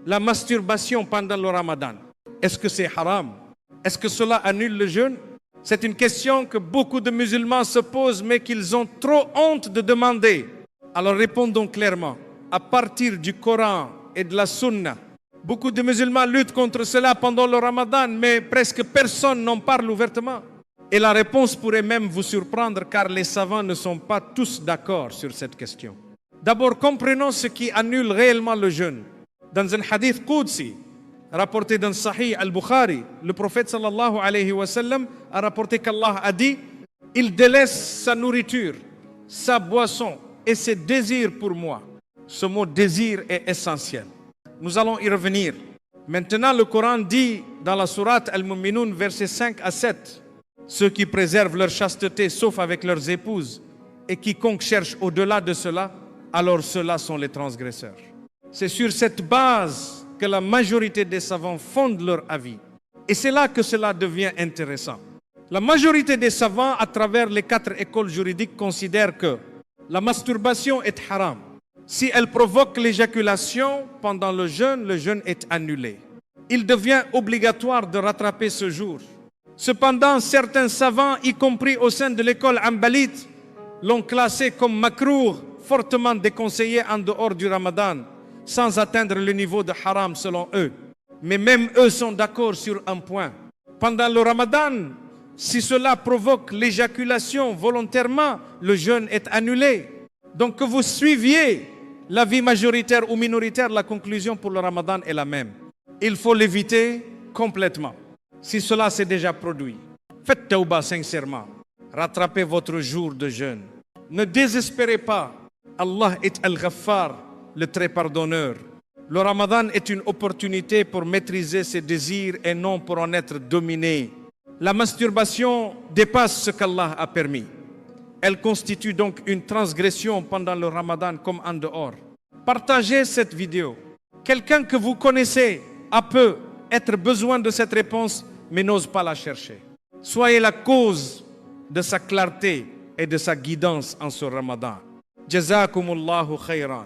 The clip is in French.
la masturbation pendant le ramadan, est-ce que c'est haram? Est-ce que cela annule le jeûne? C'est une question que beaucoup de musulmans se posent, mais qu'ils ont trop honte de demander. Alors répondons clairement. À partir du Coran et de la Sunna, beaucoup de musulmans luttent contre cela pendant le ramadan, mais presque personne n'en parle ouvertement. Et la réponse pourrait même vous surprendre, car les savants ne sont pas tous d'accord sur cette question. D'abord, comprenons ce qui annule réellement le jeûne. Dans un hadith Qudsi, rapporté dans Sahih al-Bukhari, le prophète sallallahu alayhi wa sallam a rapporté qu'Allah a dit: il délaisse sa nourriture, sa boisson et ses désirs pour moi. Ce mot désir est essentiel. Nous allons y revenir. Maintenant, le Coran dit dans la sourate Al-Mu'minun, versets 5 à 7, ceux qui préservent leur chasteté sauf avec leurs épouses et quiconque cherche au-delà de cela, alors ceux-là sont les transgresseurs. C'est sur cette base que la majorité des savants fondent leur avis. Et c'est là que cela devient intéressant. La majorité des savants, à travers les 4 écoles juridiques, considèrent que la masturbation est haram. Si elle provoque l'éjaculation pendant le jeûne est annulé. Il devient obligatoire de rattraper ce jour. Cependant, certains savants, y compris au sein de l'école Hanbalite, l'ont classé comme makrouh, fortement déconseillé en dehors du ramadan, sans atteindre le niveau de haram selon eux. Mais même eux sont d'accord sur un point. Pendant le ramadan, si cela provoque l'éjaculation volontairement, le jeûne est annulé. Donc que vous suiviez l'avis majoritaire ou minoritaire, la conclusion pour le ramadan est la même. Il faut l'éviter complètement. Si cela s'est déjà produit, faites tawba sincèrement. Rattrapez votre jour de jeûne. Ne désespérez pas. Allah est Al-Ghaffar, le très pardonneur. Le ramadan est une opportunité pour maîtriser ses désirs et non pour en être dominé. La masturbation dépasse ce qu'Allah a permis. Elle constitue donc une transgression pendant le ramadan comme en dehors. Partagez cette vidéo. Quelqu'un que vous connaissez a peut être besoin de cette réponse, mais n'ose pas la chercher. Soyez la cause de sa clarté et de sa guidance en ce ramadan. Jazakumullahu khayran.